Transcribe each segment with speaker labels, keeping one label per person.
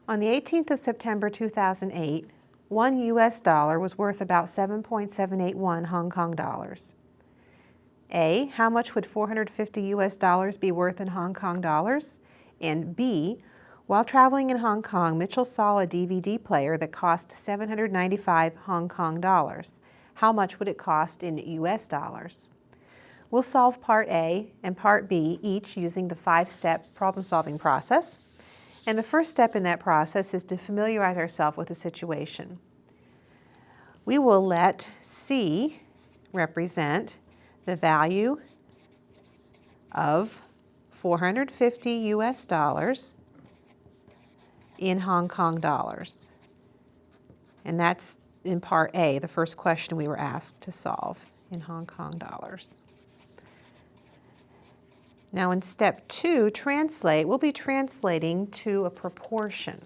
Speaker 1: On the 18th of September 2008, one US dollar was worth about 7.781 Hong Kong dollars. A, how much would 450 US dollars be worth in Hong Kong dollars? And B, while traveling in Hong Kong, Mitchell saw a DVD player that cost 795 Hong Kong dollars. How much would it cost in US dollars? We'll solve Part A and Part B each using the 5-step problem-solving process. And the first step in that process is to familiarize ourselves with the situation. We will let C represent the value of 450 US dollars in Hong Kong dollars. And that's in Part A, the first question we were asked to solve in Hong Kong dollars. Now in step 2, translate, we'll be translating to a proportion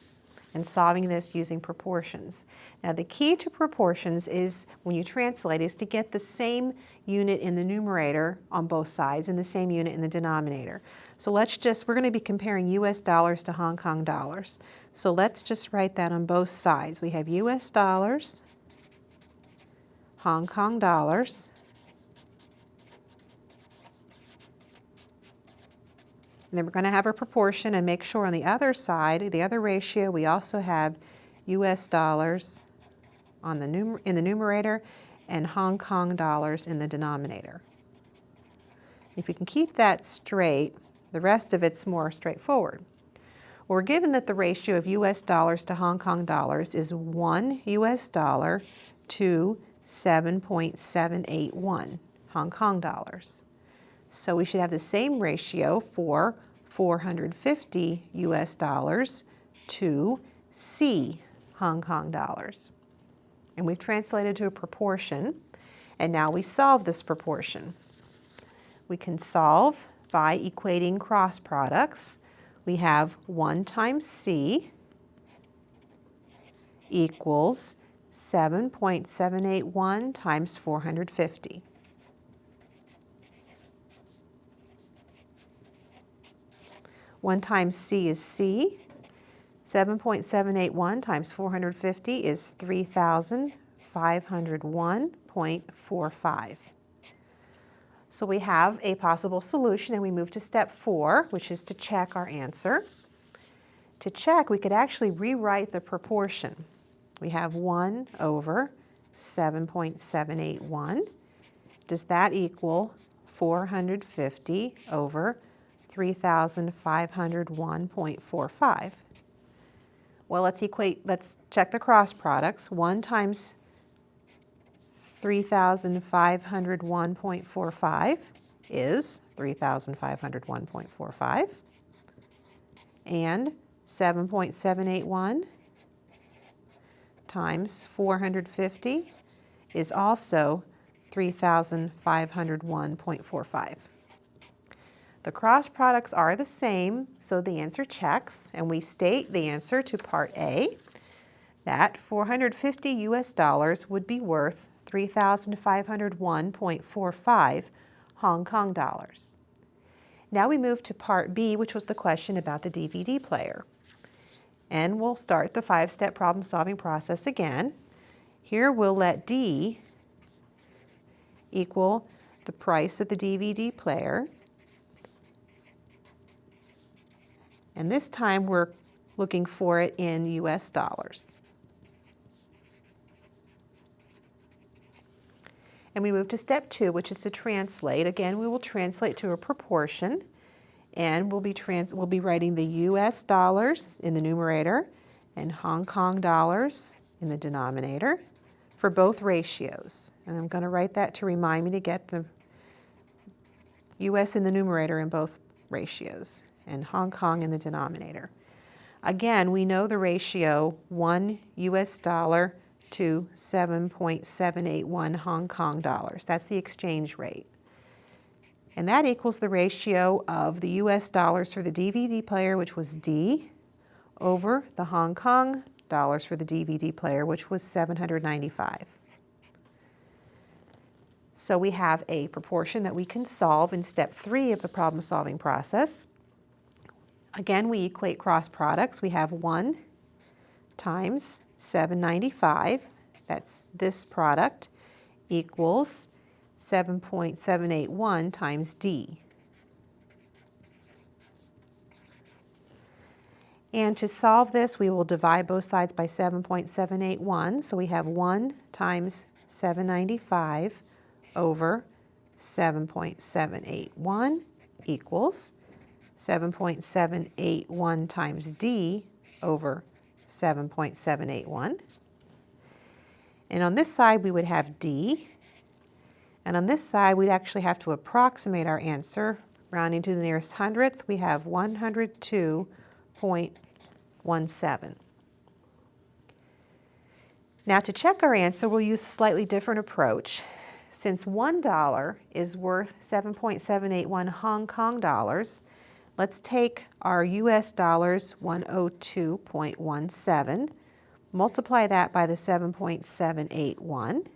Speaker 1: and solving this using proportions. Now the key to proportions is, when you translate, is to get the same unit in the numerator on both sides and the same unit in the denominator. So we're going to be comparing US dollars to Hong Kong dollars. So let's just write that on both sides. We have US dollars, Hong Kong dollars, and then we're going to have a proportion, and make sure on the other side, the other ratio, we also have US dollars on in the numerator and Hong Kong dollars in the denominator. If you can keep that straight, the rest of it's more straightforward. We're given that the ratio of US dollars to Hong Kong dollars is 1 US dollar to 7.781 Hong Kong dollars. So we should have the same ratio for 450 US dollars to C Hong Kong dollars. And we've translated to a proportion, and now we solve this proportion. We can solve by equating cross products. We have 1 times C equals 7.781 times 450. One times C is C. 7.781 times 450 is 3,501.45. So we have a possible solution, and we move to step 4, which is to check our answer. To check, we could actually rewrite the proportion. We have 1 over 7.781. Does that equal 450 over 3,501.45? Well, let's check the cross products. 1 times 3,501.45 is 3,501.45. And 7.781 times 450 is also 3,501.45. The cross products are the same, so the answer checks, and we state the answer to Part A, that 450 US dollars would be worth 3,501.45 Hong Kong dollars. Now we move to Part B, which was the question about the DVD player. And we'll start the 5-step problem-solving process again. Here we'll let D equal the price of the DVD player. And this time we're looking for it in US dollars. And we move to step 2, which is to translate. Again, we will translate to a proportion, and we'll be writing the US dollars in the numerator and Hong Kong dollars in the denominator for both ratios. And I'm going to write that to remind me to get the US in the numerator in both ratios and Hong Kong in the denominator. Again, we know the ratio 1 US dollar to 7.781 Hong Kong dollars. That's the exchange rate. And that equals the ratio of the US dollars for the DVD player, which was D, over the Hong Kong dollars for the DVD player, which was 795. So we have a proportion that we can solve in step 3 of the problem-solving process. Again, we equate cross products. We have 1 times $7.95, that's this product, equals 7.781 times D. And to solve this, we will divide both sides by 7.781. So we have 1 times 795 over 7.781 equals 7.781 times D over 7.781. And on this side, we would have D. And on this side, we'd actually have to approximate our answer. Rounding to the nearest hundredth, we have 102.17. Now to check our answer, we'll use a slightly different approach. Since $1 is worth 7.781 Hong Kong dollars, let's take our US dollars, 102.17, multiply that by the 7.781,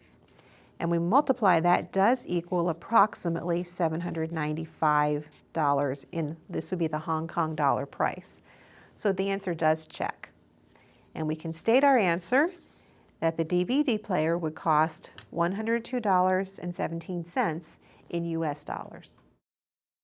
Speaker 1: and we multiply that does equal approximately $795 this would be the Hong Kong dollar price. So the answer does check. And we can state our answer that the DVD player would cost $102.17 in US dollars.